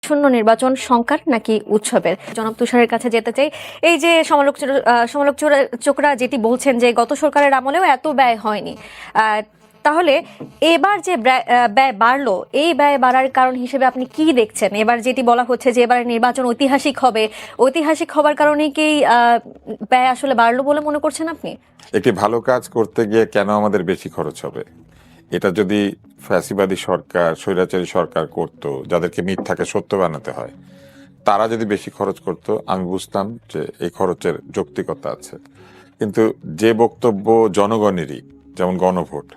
শূন্য নির্বাচন সংকার নাকি উৎসবের? জনাব তুষারের কাছে যেতে চাই। এই যে সমালোচকরা যেটি বলছেন যে গত সরকারের আমলেও এত ব্যয় হয়নি, তাহলে এবার যে ব্যয় বাড়লো, এই ব্যয় বাড়ার কারণ হিসেবে আপনি কি দেখছেন? এবার যেটি বলা হচ্ছে যে এবার নির্বাচন ঐতিহাসিক হবে, ঐতিহাসিক হবার কারণে কি ব্যয় আসলে বাড়লো বলে মনে করছেন আপনি? একটি ভালো কাজ করতে গিয়ে কেন আমাদের বেশি খরচ হবে? এটা যদি ফ্যাসিবাদী সরকার, স্বৈরাচারী সরকার করত, যাদেরকে মিথ্যাকে সত্য বানাতে হয়, তারা যদি বেশি খরচ করত, আমি বুঝতাম যে এই খরচের যৌক্তিকতা আছে। কিন্তু যে বক্তব্য জনগণেরই, যেমন গণভোট,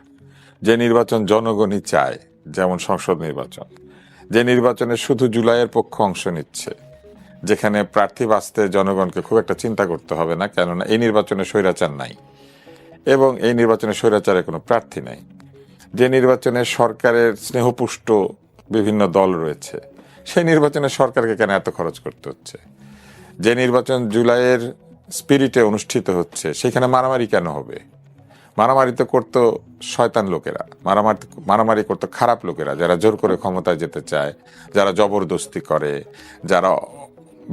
যে নির্বাচন জনগণই চায়, যেমন সংসদ নির্বাচন, যে নির্বাচনে শুধু জুলাইয়ের পক্ষ অংশ নিচ্ছে, যেখানে প্রার্থী বাছতে জনগণকে খুব একটা চিন্তা করতে হবে না, কেননা এই নির্বাচনে স্বৈরাচার নাই এবং এই নির্বাচনে স্বৈরাচারের কোনো প্রার্থী নাই, যে নির্বাচনে সরকারের স্নেহপুষ্ট বিভিন্ন দল রয়েছে, সেই নির্বাচনে সরকারকে কেন এত খরচ করতে হচ্ছে? যে নির্বাচন জুলাইয়ের স্পিরিটে অনুষ্ঠিত হচ্ছে, সেখানে মারামারি কেন হবে? মারামারি তো করতো শয়তান লোকেরা, মারামারি করতো খারাপ লোকেরা, যারা জোর করে ক্ষমতায় যেতে চায়, যারা জবরদস্তি করে, যারা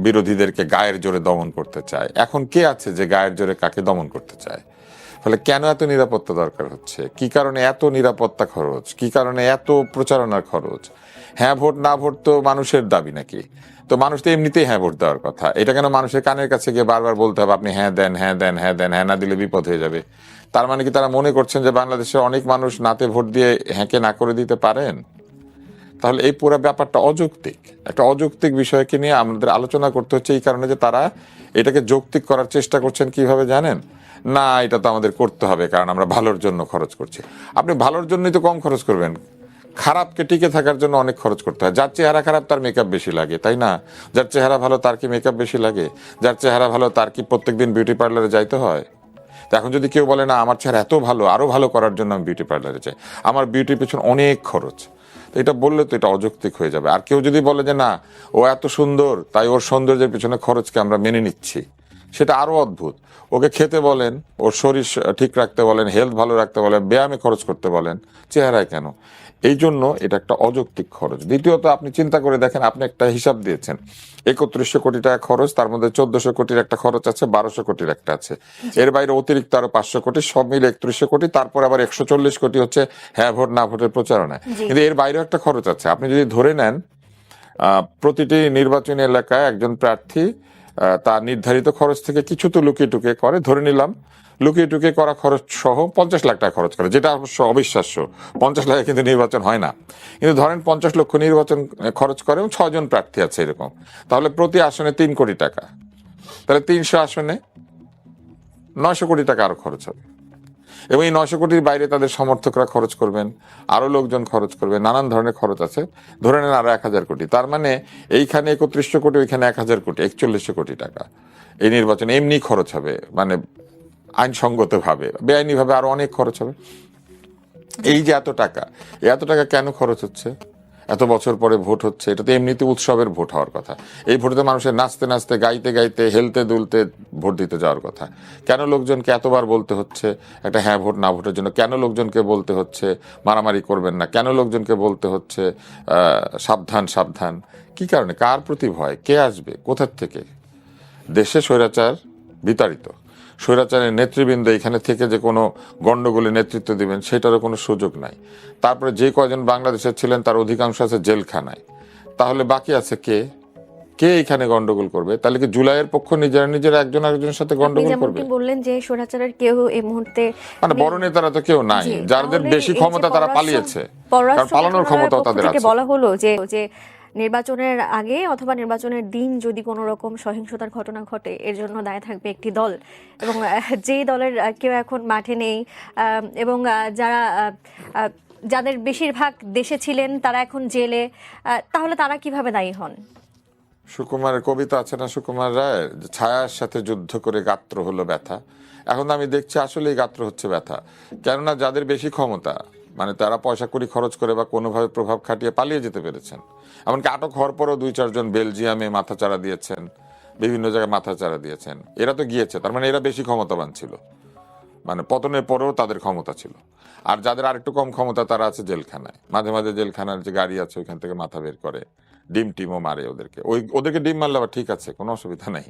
বিরোধীদেরকে গায়ের জোরে দমন করতে চায়। এখন কে আছে যে গায়ের জোরে কাকে দমন করতে চায়? ফলে কেন এত নিরাপত্তা দরকার হচ্ছে? কি কারণে এত নিরাপত্তা খরচ? কি কারণে এত প্রচারণার খরচ? হ্যাঁ ভোট না ভোট তো মানুষের দাবি নাকি? তো মানুষ তো এমনিতেই হ্যাঁ ভোট দেওয়ার কথা। এটা কেন মানুষের কানের কাছে গিয়ে বারবার বলতে হবে আপনি হ্যাঁ দেন, হ্যাঁ দেন, হ্যাঁ দেন, হ্যাঁ না দিলে বিপদ হয়ে যাবে? তার মানে কি তারা মনে করছেন যে বাংলাদেশের অনেক মানুষ নাতে ভোট দিয়ে হ্যাঁকে না করে দিতে পারেন? তাহলে এই পুরো ব্যাপারটা অযৌক্তিক। একটা অযৌক্তিক বিষয়কে নিয়ে আমাদের আলোচনা করতে হচ্ছে এই কারণে যে তারা এটাকে যৌক্তিক করার চেষ্টা করছেন। কিভাবে জানেন? না, এটা তো আমাদের করতে হবে কারণ আমরা ভালোর জন্য খরচ করছি। আপনি ভালোর জন্যই তো কম খরচ করবেন, খারাপকে টিকে থাকার জন্য অনেক খরচ করতে হয়। যার চেহারা খারাপ তার মেকআপ বেশি লাগে, তাই না? যার চেহারা ভালো তার কি মেকআপ বেশি লাগে? যার চেহারা ভালো তার কি প্রত্যেকদিন বিউটি পার্লারে যাইতে হয়? তো এখন যদি কেউ বলে না আমার চেহারা এত ভালো, আরো ভালো করার জন্য আমি বিউটি পার্লারে যাই, আমার বিউটির পেছনে অনেক খরচ, তো এটা বললে তো এটা অযৌক্তিক হয়ে যাবে। আর কেউ যদি বলে যে না ও এত সুন্দর তাই ওর সৌন্দর্যের পিছনে খরচকে আমরা মেনে নিচ্ছি, সেটা আরো অদ্ভুত। ওকে খেতে বলেন, ওর শরীর ঠিক রাখতে বলেন, হেলথ ভালো রাখতে বলেন, ব্যায়ামে খরচ করতে বলেন, চেহারায় কেন? এই জন্য এটা একটা অযৌক্তিক খরচ। দ্বিতীয়ত আপনি চিন্তা করে দেখেন, আপনি একটা হিসাব দিয়েছেন 3100 কোটি টাকা খরচ, তার মধ্যে 1400 কোটির একটা খরচ আছে, 1200 কোটির একটা আছে, এর বাইরে অতিরিক্ত আরো 500 কোটি, সব মিলে 3100 কোটি। তারপর আবার 140 কোটি হচ্ছে হ্যাঁ ভোট না ভোটের প্রচারণায়। কিন্তু এর বাইরেও একটা খরচ আছে। আপনি যদি ধরে নেন প্রতিটি নির্বাচনী এলাকায় একজন প্রার্থী তার নির্ধারিত খরচ থেকে কিছু তো লুকিয়ে টুকিয়ে করে, ধরে নিলাম লুকিয়ে টুকিয়ে করা খরচ সহ 50 লাখ টাকা খরচ করে, যেটা অবশ্য অবিশ্বাস্য। 50 লাখে কিন্তু নির্বাচন হয় না, কিন্তু ধরেন 50 লক্ষ নির্বাচন খরচ করে এবং 6 জন প্রার্থী আছে এরকম, তাহলে প্রতি আসনে 3 কোটি টাকা, তাহলে 300 আসনে 900 কোটি টাকা আরো খরচ হবে। এবং এই 900 কোটির বাইরে তাদের সমর্থকরা খরচ করবেন, আরো লোকজন খরচ করবে, নানান ধরনের খরচ আছে, ধরে নেন আরো 1000 কোটি। তার মানে এইখানে 3100 কোটি, ওইখানে 1000 কোটি, 4100 কোটি টাকা এই নির্বাচনে এমনি খরচ হবে, মানে আইনসঙ্গত ভাবে, বেআইনি ভাবে আরো অনেক খরচ হবে। এই যে এত টাকা কেন খরচ হচ্ছে? এত বছর পরে ভোট হচ্ছে, এটা তো এমনিতে উৎসবের ভোট হওয়ার কথা। এই ভোটে মানুষের নাচতে নাচতে, গাইতে গাইতে, হেলতে দুলতে ভোট দিতে যাওয়ার কথা। কেন লোকজনকে এতবার বলতে হচ্ছে একটা হ্যাঁ ভোট না ভোটের জন্য? কেন লোকজনকে বলতে হচ্ছে মারামারি করবেন না? কেন লোকজনকে বলতে হচ্ছে সাবধান সাবধান? কি কারণে? কার প্রতি ভয়? কে আসবে কোথার থেকে? দেশে স্বৈরাচার বিতাড়িত, স্বৈরাচারের নেতৃবৃন্দ এখানে থেকে যে কোনো গন্ডগোলে নেতৃত্ব দিবেন সেটারও কোনো সুযোগ নাই। তারপরে যে কয়জন বাংলাদেশের ছিলেন তার অধিকাংশ আছে জেলখানায়। তাহলে বাকি আছে কে? কে এখানে গন্ডগোল করবে? তাহলে কি জুলাইয়ের পক্ষ নিজেরা একজন আরেকজনের সাথে গন্ডগোল করবে? আপনি বললেন যে স্বৈরাচারের কেউ এই মুহূর্তে মানে বড় নেতারা তো কেউ নাই, যাদের বেশি ক্ষমতা তারা পালিয়েছে, কারণ পালানোর ক্ষমতাও তাদের আছে। বলা হলো যে নির্বাচনের আগে অথবা নির্বাচনের দিন যদি কোনো রকম সহিংসতার ঘটনা ঘটে, এর জন্য দায় থাকবে একটি দল, এবং যেই দলের কেউ এখন মাঠে নেই, এবং যাদের বেশিরভাগ দেশে ছিলেন তারা এখন জেলে, তাহলে তারা কিভাবে দায়ী হন? সুকুমারের কবিতা আছে না, সুকুমার রায়ের, ছায়ার সাথে যুদ্ধ করে গাত্র হলো ব্যথা। এখন আমি দেখছি আসলেই গাত্র হচ্ছে ব্যথা। কেননা যাদের বেশি ক্ষমতা, মানে তারা পয়সা কড়ি খরচ করে বা কোনোভাবে প্রভাব খাটিয়ে পালিয়ে যেতে পেরেছেন, এমনকি আটক হওয়ার পরও 2-4 জন বেলজিয়ামে মাথাচাড়া দিয়েছেন, বিভিন্ন জায়গায় মাথাচাড়া দিয়েছেন, এরা তো গিয়েছে, তার মানে এরা বেশি ক্ষমতাবান ছিল, মানে পতনের পরেও তাদের ক্ষমতা ছিল। আর যাদের আরেকটু কম ক্ষমতা তারা আছে জেলখানায়, মাঝে মাঝে জেলখানার যে গাড়ি আছে ওইখান থেকে মাথা বের করে, ডিম টিমও মারে ওদেরকে, ওদেরকে ডিম মারলে আবার ঠিক আছে, কোনো অসুবিধা নাই।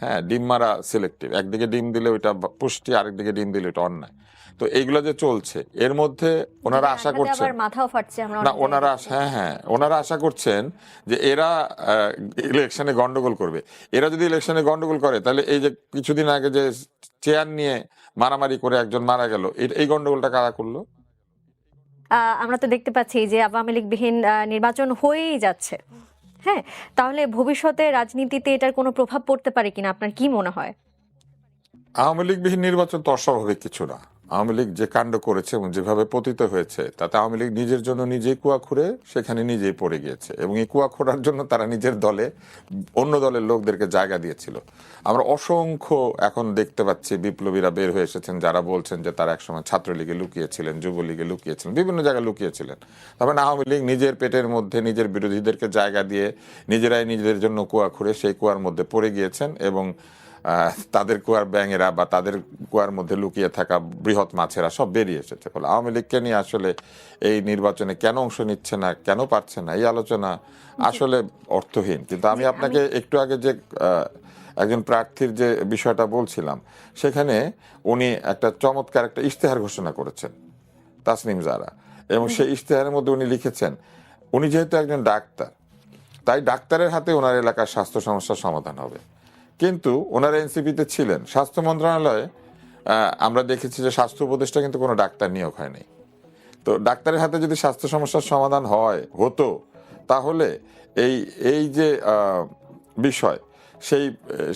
হ্যাঁ, ডিম মারা সিলেক্টিভ, একদিকে ডিম দিলে ওইটা পুষ্টি, আরেকদিকে ডিম দিলে ওইটা অন্যায়। তো এইগুলো যে চলছে এর মধ্যে ওনারা আশা আঘাতে করছেন, আবার মাথাও ফাটছে আমরা না অনেক ওনারা জায়গায় হ্যাঁ হ্যাঁ ওনারা আশা করছেন যে এরা ইলেকশনে গন্ডগোল করবে। এরা যদি ইলেকশনে গন্ডগোল করে তাহলে এই যে কিছুদিন আগে যে চেয়ার নিয়ে মারামারি করে একজন মারা গেল, এই গন্ডগোলটা কারা করলো? আমরা তো দেখতে পাচ্ছি যে আওয়ামী লীগবিহীন নির্বাচন হয়েই যাচ্ছে। হ্যাঁ, তাহলে ভবিষ্যতে রাজনীতিতে এটার কোনো প্রভাব পড়তে পারে কিনা আপনার কি মনে হয়? আওয়ামী লীগবিহীন নির্বাচন তো অস্বাভাবিক কিছু না। আওয়ামী লীগ যে কাণ্ড করেছে এবং যেভাবে পতিত হয়েছে তাতে আওয়ামী লীগ নিজের জন্য নিজেই কুয়া খুঁড়ে সেখানে নিজেই পড়ে গিয়েছে, এবং এই কুয়া খোঁড়ার জন্য তারা নিজের দলে অন্য দলের লোকদেরকে জায়গা দিয়েছিল। আমরা অসংখ্য এখন দেখতে পাচ্ছি বিপ্লবীরা বের হয়ে এসেছেন যারা বলছেন যে তারা একসময় ছাত্রলীগে লুকিয়েছিলেন, যুবলীগে লুকিয়েছিলেন, বিভিন্ন জায়গায় লুকিয়েছিলেন। তার মানে আওয়ামী লীগ নিজের পেটের মধ্যে নিজের বিরোধীদেরকে জায়গা দিয়ে নিজেরাই নিজেদের জন্য কুয়া খুঁড়ে সেই কুয়ার মধ্যে পড়ে গিয়েছেন, এবং তাদের কুয়ার ব্যাঙেরা বা তাদের কুয়ার মধ্যে লুকিয়ে থাকা বৃহৎ মাছেরা সব বেরিয়ে এসেছে। ফলে আওয়ামী লীগকে নিয়ে আসলে এই নির্বাচনে কেন অংশ নিচ্ছে না, কেন পারছে না, এই আলোচনা আসলে অর্থহীন। কিন্তু আমি আপনাকে একটু আগে যে একজন প্রার্থীর যে বিষয়টা বলছিলাম, সেখানে উনি একটা চমৎকার একটা ইশতেহার ঘোষণা করেছেন, তাসনিম জারা, এবং সেই ইশতেহারের মধ্যে উনি লিখেছেন উনি যেহেতু একজন ডাক্তার, তাই ডাক্তারের হাতে ওনার এলাকার স্বাস্থ্য সমস্যার সমাধান হবে। কিন্তু ওনারা এনসিপিতে ছিলেন, স্বাস্থ্য মন্ত্রণালয়ে আমরা দেখেছি যে স্বাস্থ্য উপদেষ্টা কিন্তু কোনো ডাক্তার নিয়োগ হয়নি। তো ডাক্তারের হাতে যদি স্বাস্থ্য সমস্যার সমাধান হতো তাহলে এই এই যে বিষয়, সেই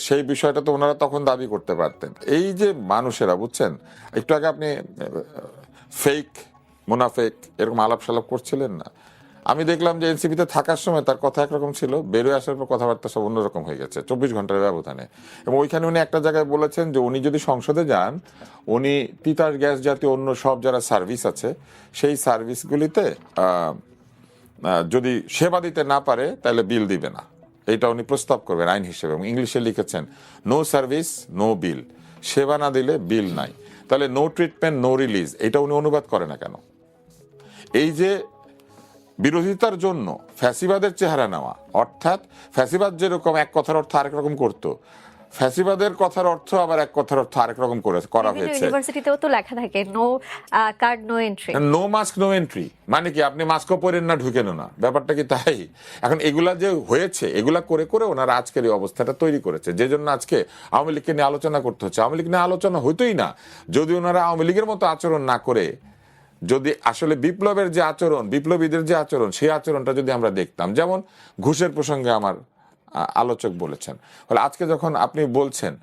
সেই বিষয়টা তো ওনারা তখন দাবি করতে পারতেন। এই যে মানুষেরা বুঝছেন, একটু আগে আপনি ফেক মুনাফেক এরকম আলাপ সালাপ করছিলেন না, আমি দেখলাম যে এনসিপিতে থাকার সময় তার কথা একরকম ছিল, বেরোয় আসার পর কথাবার্তা সব অন্যরকম হয়ে গেছে 24 ঘন্টার ব্যবধানে। এবং ওইখানে উনি একটা জায়গায় বলেছেন যে উনি যদি সংসদে যান, উনি তিতাস গ্যাস জাতীয় অন্য সব যারা সার্ভিস আছে সেই সার্ভিসগুলিতে যদি সেবা দিতে না পারে তাহলে বিল দিবে না, এটা উনি প্রস্তাব করবেন আইন হিসেবে। এবং ইংলিশে লিখেছেন নো সার্ভিস নো বিল, সেবা না দিলে বিল নাই। তাহলে নো ট্রিটমেন্ট নো রিলিজ, এটা উনি অনুবাদ করে না কেন? এই যে বিরোধিতার জন্য ফ্যাসিবাদের চেহারা নেওয়া, অর্থাৎ ফ্যাসিবাদ যেরকম এক কথার অর্থ আরেক রকম করতো, ফ্যাসিবাদের কথার অর্থ আবার এক কথার অর্থ আরেক রকম করা হয়েছে। ইউনিভার্সিটিতেও তো লেখা থাকে no card no entry, no mask no entry, মানে কি আপনি মাস্কও পরেন না ঢুকেন না, ব্যাপারটা কি তাই? এখন এগুলা যে হয়েছে, এগুলা করে করে ওনারা আজকের এই অবস্থাটা তৈরি করেছে, যে জন্য আজকে আওয়ামী লীগকে নিয়ে আলোচনা করতে হচ্ছে। আওয়ামী লীগ নিয়ে আলোচনা হইতোই না যদি ওনারা আওয়ামী লীগের মতো আচরণ না করে, যদি আসলে বিপ্লবের যে আচরণ, বিপ্লবীদের যে আচরণ, সেই আচরণটা যদি আমরা দেখতাম। যেমন ঘুষের প্রসঙ্গে আমার আলোচক বলেছেন, ফলে আজকে যখন আপনি বলছেন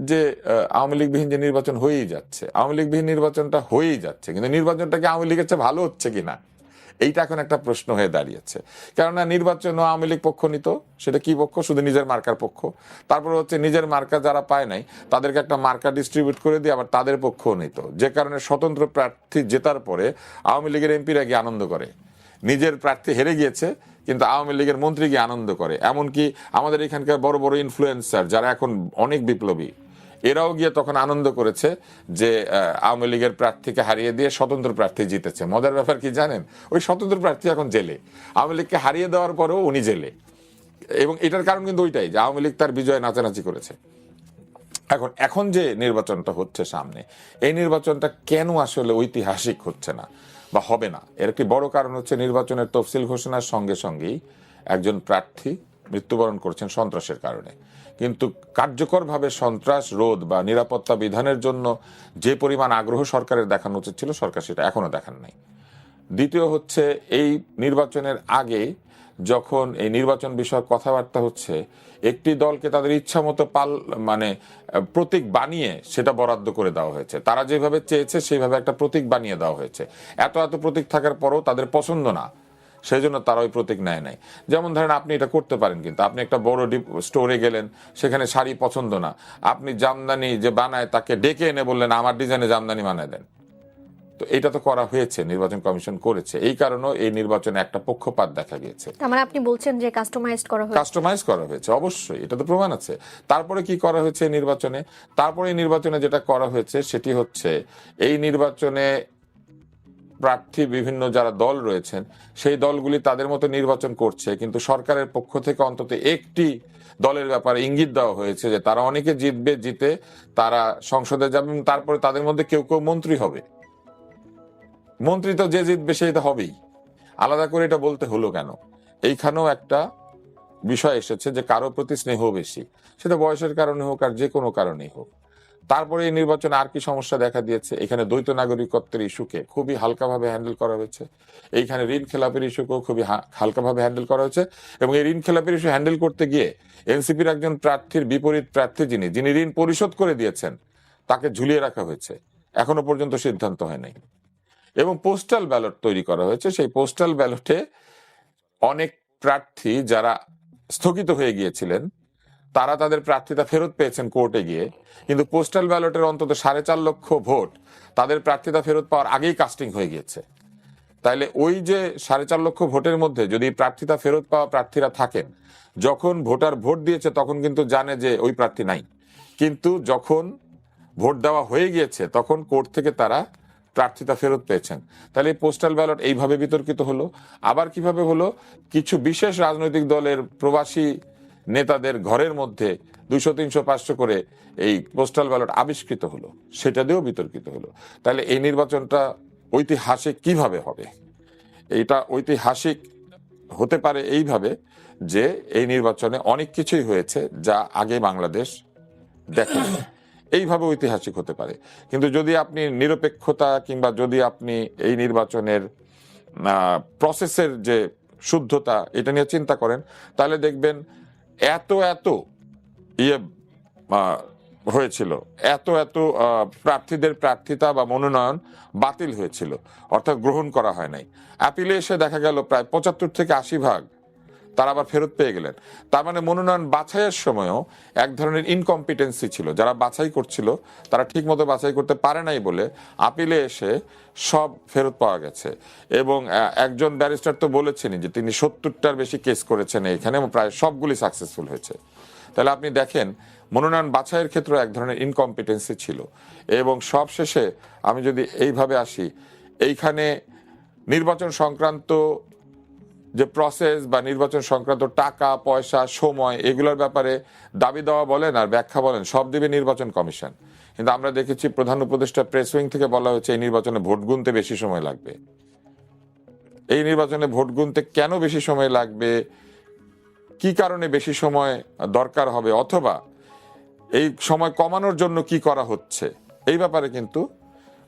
যে আওয়ামী লীগবিহীন যে নির্বাচন হয়েই যাচ্ছে, আওয়ামী লীগবিহীন নির্বাচনটা হয়েই যাচ্ছে, কিন্তু নির্বাচনটা কি আওয়ামী লীগের চেয়ে ভালো হচ্ছে কিনা, এইটা এখন একটা প্রশ্ন হয়ে দাঁড়িয়েছে। কেননা নির্বাচন আওয়ামী লীগ পক্ষ নিত, সেটা কি পক্ষ? শুধু নিজের মার্কার পক্ষ। তারপর হচ্ছে নিজের মার্কা যারা পায় নাই তাদেরকে একটা মার্কা ডিস্ট্রিবিউট করে দিয়ে আবার তাদের পক্ষও নিত, যে কারণে স্বতন্ত্র প্রার্থী জেতার পরে আওয়ামী লীগের এমপিরা গিয়ে আনন্দ করে, নিজের প্রার্থী হেরে গিয়েছে কিন্তু আওয়ামী লীগের মন্ত্রী গিয়ে আনন্দ করে। এমনকি আমাদের এখানকার বড় বড় ইনফ্লুয়েন্সার যারা এখন অনেক বিপ্লবী, এরাও গিয়ে তখন আনন্দ করেছে যে আওয়ামী লীগের প্রার্থীকে হারিয়ে দিয়ে স্বতন্ত্র প্রার্থী জিতেছে। মজার ব্যাপার কি জানেন? ওই স্বতন্ত্র প্রার্থী এখন জেলে, আওয়ামী লীগকে হারিয়ে দেওয়ার পরেও উনি জেলে। এবং এটার কারণ কিন্তু ওইটাই যে আওয়ামী লীগ তার বিজয়ে নাচানাচি করেছে। এখন যে নির্বাচনটা হচ্ছে সামনে, এই নির্বাচনটা কেন আসলে ঐতিহাসিক হচ্ছে না বা হবে না, এর একটি বড় কারণ হচ্ছে নির্বাচনের তফসিল ঘোষণার সঙ্গে সঙ্গেই একজন প্রার্থী মৃত্যুবরণ করছেন সন্ত্রাসের কারণে। কিন্তু কার্যকরভাবে সন্ত্রাস রোধ বা নিরাপত্তা বিধানের জন্য যে পরিমাণ আগ্রহ সরকারের দেখানো উচিত ছিল, সরকার সেটা এখনো দেখান নাই। দ্বিতীয় হচ্ছে এই নির্বাচনের আগে যখন এই নির্বাচন বিষয়ক কথাবার্তা হচ্ছে, একটি দলকে তাদের ইচ্ছা মতো প্রতীক বানিয়ে সেটা বরাদ্দ করে দেওয়া হয়েছে। তারা যেভাবে চেয়েছে সেইভাবে একটা প্রতীক বানিয়ে দেওয়া হয়েছে। এত এত প্রতীক থাকার পরও তাদের পছন্দ না, সেই জন্য তারা ওই প্রতীক নেয় নাই। যেমন ধরেন আপনি এটা করতে পারেন, কিন্তু আপনি একটা বড় স্টোরে গেলেন, সেখানে শাড়ি পছন্দ না, আপনি জামদানি যে বানায় তাকে ডেকে এনে বললেন আমার ডিজাইনে জামদানি বানায় দেন। তো এটা তো করা হয়েছে, নির্বাচন কমিশন করেছে, এই কারণেও এই নির্বাচনে একটা পক্ষপাত দেখা গিয়েছে। তার মানে আপনি বলছেন যে কাস্টমাইজ করা হয়েছে, অবশ্যই এটা তো প্রমাণ আছে। তারপরে কি করা হয়েছে নির্বাচনে? তারপরে নির্বাচনে যেটা করা হয়েছে সেটি হচ্ছে এই নির্বাচনে প্রার্থী বিভিন্ন যারা দল রয়েছেন সেই দলগুলি তাদের মতো নির্বাচন করছে, কিন্তু সরকারের পক্ষ থেকে অন্তত একটি দলের ব্যাপারে ইঙ্গিত দেওয়া হয়েছে যে তারা অনেকে জিতবে, জিতে তারা সংসদে যাবে, তারপরে তাদের মধ্যে কেউ কেউ মন্ত্রী হবে। মন্ত্রী তো যে জিতবে সেই তো হবেই, আলাদা করে এটা বলতে হলো কেন? এইখানেও একটা বিষয় এসেছে যে কারো প্রতি স্নেহ বেশি, সেটা বয়সের কারণে হোক আর যে কোনো কারণেই হোক। তারপরে এই নির্বাচনে আর কি সমস্যা দেখা দিয়েছে, এখানে দ্বৈত নাগরিকত্বের ইস্যুকে খুবই হালকাভাবে হ্যান্ডেল করা হয়েছে, এইখানে ঋণ খেলাপের ইস্যুকেও খুবই হালকাভাবে হ্যান্ডেল করা হয়েছে। এবং এই ঋণ খেলাপের ইস্যু হ্যান্ডেল করতে গিয়ে এনসিপির একজন প্রার্থীর বিপরীত প্রার্থী যিনি ঋণ পরিশোধ করে দিয়েছেন তাকে ঝুলিয়ে রাখা হয়েছে, এখনো পর্যন্ত সিদ্ধান্ত হয় নাই। এবং পোস্টাল ব্যালট তৈরি করা হয়েছে, সেই পোস্টাল ব্যালটে অনেক প্রার্থী যারা স্থগিত হয়ে গিয়েছিলেন তারা তাদের প্রার্থিতা ফেরত পেয়েছেন কোর্টে গিয়ে, কিন্তু পোস্টাল ব্যালটের অন্তত 4.5 লক্ষ ভোট তাদের প্রার্থিতা ফেরত পাওয়ার আগেই কাস্টিং হয়ে গিয়েছে। তাইলে ওই যে 4.5 লক্ষ ভোটের মধ্যে যদি প্রার্থিতা ফেরত পাওয়া প্রার্থীরা থাকেন, যখন ভোটার ভোট দিয়েছে তখন কিন্তু জানে যে ওই প্রার্থী নাই, কিন্তু যখন ভোট দেওয়া হয়ে গিয়েছে তখন কোর্ট থেকে তারা প্রার্থিতা ফেরত পেয়েছেন। তাহলে এই পোস্টাল ব্যালট এইভাবে বিতর্কিত হলো। আবার কিভাবে হলো, কিছু বিশেষ রাজনৈতিক দলের প্রবাসী নেতাদের ঘরের মধ্যে 200, 300, 500 করে এই পোস্টাল ব্যালট আবিষ্কৃত হলো, সেটা দিয়েও বিতর্কিত হলো। তাহলে এই নির্বাচনটা ঐতিহাসিক কিভাবে হবে? এইটা ঐতিহাসিক হতে পারে এইভাবে যে এই নির্বাচনে অনেক কিছুই হয়েছে যা আগে বাংলাদেশ দেখেনি, এইভাবে ঐতিহাসিক হতে পারে। কিন্তু যদি আপনি নিরপেক্ষতা কিংবা যদি আপনি এই নির্বাচনের প্রসেসের যে শুদ্ধতা এটা নিয়ে চিন্তা করেন, তাহলে দেখবেন এত ইয়ে হয়েছিল, এত প্রার্থীদের প্রার্থিতা বা মনোনয়ন বাতিল হয়েছিল, অর্থাৎ গ্রহণ করা হয় নাই। অ্যাপিলে এসে দেখা গেল প্রায় 75 থেকে 80% তারা আবার ফেরত পেয়ে গেলেন। তার মানে মনোনয়ন বাছাইয়ের সময়ও এক ধরনের ইনকম্পিটেন্সি ছিল, যারা বাছাই করছিল তারা ঠিক মতো বাছাই করতে পারে নাই বলে আপিলে এসে সব ফেরত পাওয়া গেছে। এবং একজন ব্যারিস্টার তো বলেছেনই যে তিনি 70টার বেশি কেস করেছেন এখানে, প্রায় সবগুলি সাকসেসফুল হয়েছে। তাহলে আপনি দেখেন মনোনয়ন বাছাইয়ের ক্ষেত্রে এক ধরনের ইনকম্পিটেন্সি ছিল। এবং সব শেষে আমি যদি এইভাবে আসি, এইখানে নির্বাচন সংক্রান্ত যে প্রসেস বা নির্বাচন সংক্রান্ত টাকা পয়সা সময় এগুলোর ব্যাপারে দাবি দেওয়া বলেন আর ব্যাখ্যা বলেন সব দিবে নির্বাচন কমিশন। কিন্তু আমরা দেখেছি প্রধান উপদেষ্টা প্রেস উইং থেকে বলা হয়েছে এই নির্বাচনে ভোট গুনতে বেশি সময় লাগবে। এই নির্বাচনে ভোট গুনতে কেন বেশি সময় লাগবে, কি কারণে বেশি সময় দরকার হবে, অথবা এই সময় কমানোর জন্য কি করা হচ্ছে, এই ব্যাপারে কিন্তু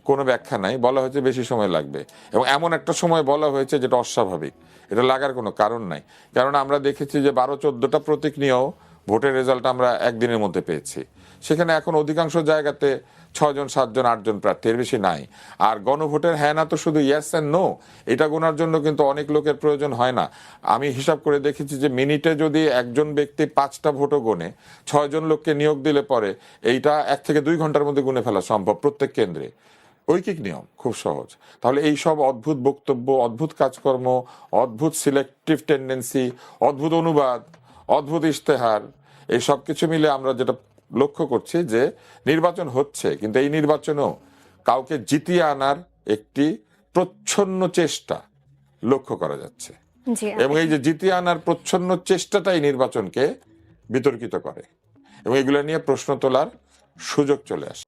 কোনো ব্যাখ্যা নাই। বলা হয়েছে বেশি সময় লাগবে, এবং এমন একটা সময় বলা হয়েছে যেটা অস্বাভাবিক, এটা লাগার কোনো কারণ নাই। কারণ আমরা দেখেছি যে 12-14টা প্রতীক নিয়েও ভোটের রেজাল্ট আমরা একদিনের মধ্যে পেয়েছি। সেখানে এখন অধিকাংশ জায়গাতে 6 জন 7 জন 8 জন প্রার্থী, এর বেশি নাই। আর গণভোটের হ্যাঁ না তো শুধু ইয়েস অ্যান্ড নো, এটা গোনার জন্য কিন্তু অনেক লোকের প্রয়োজন হয় না। আমি হিসাব করে দেখেছি যে মিনিটে যদি একজন ব্যক্তি 5টা ভোটও গোনে, 6 জন লোককে নিয়োগ দিলে পরে এইটা 1 থেকে 2 ঘন্টার মধ্যে গুনে ফেলা সম্ভব প্রত্যেক কেন্দ্রে। ঐকিক নিয়ম, খুব সহজ। তাহলে এই সব অদ্ভুত বক্তব্য, অদ্ভুত কাজকর্ম, অদ্ভুত সিলেক্টিভ টেন্ডেন্সি, অদ্ভুত অনুবাদ, অদ্ভুত ইশতেহার, এই সব কিছু মিলে আমরা যেটা লক্ষ্য করছি যে নির্বাচন হচ্ছে, কিন্তু এই নির্বাচনেও কাউকে জিতিয়ে আনার একটি প্রচ্ছন্ন চেষ্টা লক্ষ্য করা যাচ্ছে। এবং এই যে জিতিয়ে আনার প্রচ্ছন্ন চেষ্টাটাই নির্বাচনকে বিতর্কিত করে, এবং এগুলো নিয়ে প্রশ্ন তোলার সুযোগ চলে আসে।